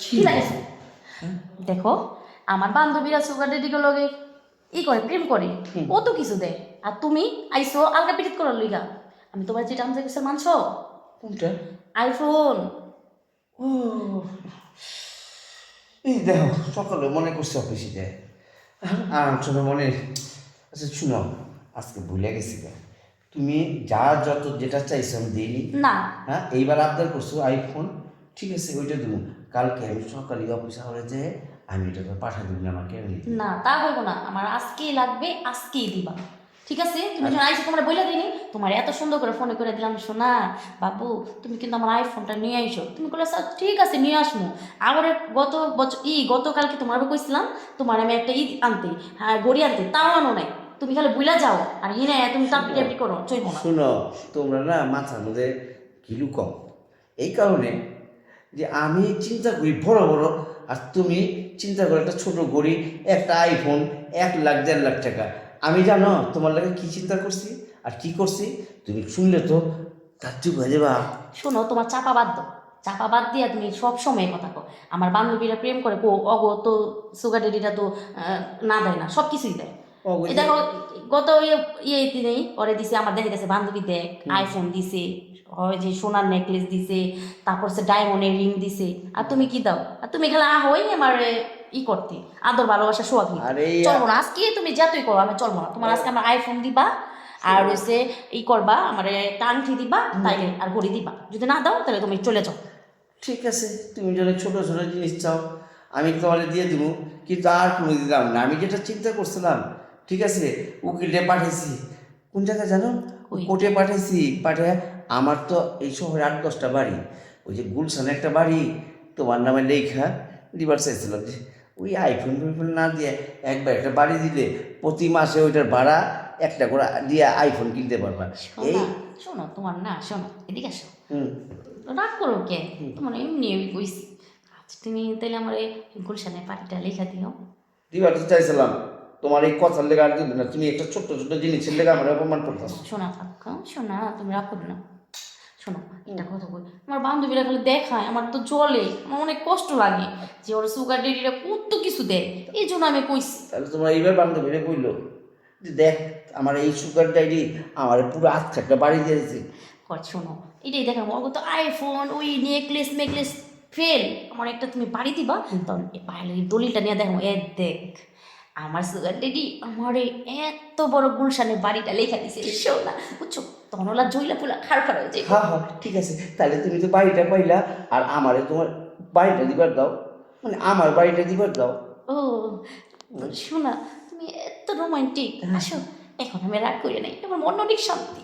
কি লাগছে দেখো আমার বান্ধবীরা সুগার ডেডিকে লগে করে প্রেম করে কত কিছু দেয় আর তুমি আইসো আলগা পিটিত করার লইগা আমি তোমার যেটা আমি কিছু মানছ কোনটা? আইফোন। ও এই দেখো সকালে মনে করছে অফিসে যায় আর শোনো মনে। আচ্ছা শুনো, আজকে ভুলে গেছি গা। তুমি যা যত যেটা চাইছো আমি দিইনি না হ্যাঁ, এইবার আবদার করছো আইফোন, ঠিক আছে ওইটা দেবো। কালকে আমি সকালে অফিসে হলে যে আমি এটা পাঠা দিব না আমাকে এমনি। না তা হইব না, আমার আজকেই লাগবে, আজকেই দিবা। ঠিক আছে তুমি যখন আইসো তোমরা বইলা দিনি তোমার এত সুন্দর করে ফোনে করে দিলাম, শোনা বাবু তুমি কিন্তু আমার আইফোনটা নিয়ে আইসো। তুমি বলে স্যার ঠিক আছে নিয়ে আসবো। আবার গত বছর গতকালকে তোমার কইছিলাম তোমার আমি একটা আনতে, হ্যাঁ গড়ি আনতে, তাও আনো নাই। তুমি খালি বুইলা যাও আর হিনে তুমি টাপি টাপি করো, চলবো না। শুনো তোমরা না মাথার মধ্যে কিলু কম, এই কারণে যে আমি চিন্তা করি বড় বড় আর তুমি চিন্তা করো একটা ছোট ঘড়ি, একটা আইফোন 1 লাখ 1.5 লাখ টাকা। আমি জানো তোমার লাগে কি চিন্তা করছি আর কি করছি, তুমি শুনলে তো তার চুপ হয়ে যাবা। শোনো তোমার চাপা বাদ দাও, চাপা বাদ দিয়ে তুমি সব সময় কথা কো। আমার বান্ধবীরা প্রেম করে কো অগো তো সুগার ডেডিটা তো না দেয় না, সব কিছুই দেয়। এই দেখো গত দিনেই ওরে দিছে, আমার দেখে গেছে বান্ধবী দেখ আইফোন দিছে, হয় যে সোনার নেকলেস দিছে, তারপর সে ডায়মন্ডের রিং দিছে। আর তুমি কি দাও? আর তুমি খেলা হই আমার করতে আদর ভালোবাসা সোয়াগ নিতে। আরে চলবো না আজকে, তুমি যতই করো আমি চলবো না। তোমার আজকে আমার আইফোন দিবা আর হচ্ছে করবা আমার টাংটি দিবা তাইলে আর ঘড়ি দিবা। যদি না দাও তাহলে তুমি চলে যাও। ঠিক আছে, তুমি যদি ছোট ছোট জিনিস চাও আমি তোমার দিয়ে দিব, কিন্তু আর কোনো দিলাম না। আমি যেটা চিন্তা করছিলাম, ঠিক আছে উকিলে পাঠাইছি কোন জায়গায় জানো, কোর্টে পাঠাইছি। পাঠিয়ে আমার তো এই শহরে 8-10টা বাড়ি, ওই যে গুলশানে একটা বাড়ি তোমার নামে লেখা দিবার চাইছিলাম যে ওই আইফোন ফাইফোন না দিয়ে একবার একটা বাড়ি দিলে প্রতি মাসে ওইটার ভাড়া একটা করে দিয়ে আইফোন কিনতে পারবা। এই শোনো তোমার না, শোনো এদিকে আসো। হুম রাগ করো কে? তোমার এমনি আমি কইছি। আচ্ছা তুমি তাইলে আমার এই গুলশানের পাটিটা লেখা দিও। দিবার তো চাইছিলাম, তোমার এই কথার লেগে আর দিব না। তুমি একটা ছোট্ট ছোট্ট জিনিসের লেগে আমার অপমান করতেছো। শোনা থাক, শোনা তুমি রাগ করবে না। শোনো একটা কথা বল, আমার বান্ধবীরা খালি দেখায় আমার তো জলে, আমার অনেক কষ্ট লাগে যে ওর সুগার ডেডিরা কত কিছু দেয়, এই জন্য আমি কইছি। তাহলে তোমার এইবার বান্ধবীরা বললো যে দেখ আমার এই সুগার ডাইরি আমার পুরো আচ্ছা একটা বাড়ি দিয়েছে। শোনো এটাই দেখাবো, ওগো তো আইফোন ওই নেকলেস মেকলেস ফেল, আমার একটা তুমি বাড়ি দিবা তখন বাইরের দলিলটা নিয়ে দেখো, এ দেখ আমার সুগার ডেডি আমার এত বড় গুলশানের বাড়িটা লেখা দিছে, শোনা বুঝছো? তখন ওলা জইলা পুলা খাড় খাড় হয়ে যায়। হ্যাঁ হ্যাঁ ঠিক আছে, তাহলে তুমি তো বাড়িটা পাইলা আর আমারে তোমার বাড়িটা দিবার দাও, মানে আমার বাড়িটা দিবার দাও। ও শোনা তুমি এত রোমান্টিক, আসো এখন আমি রাগ করি নাই, আমার মন অনেক শান্তি।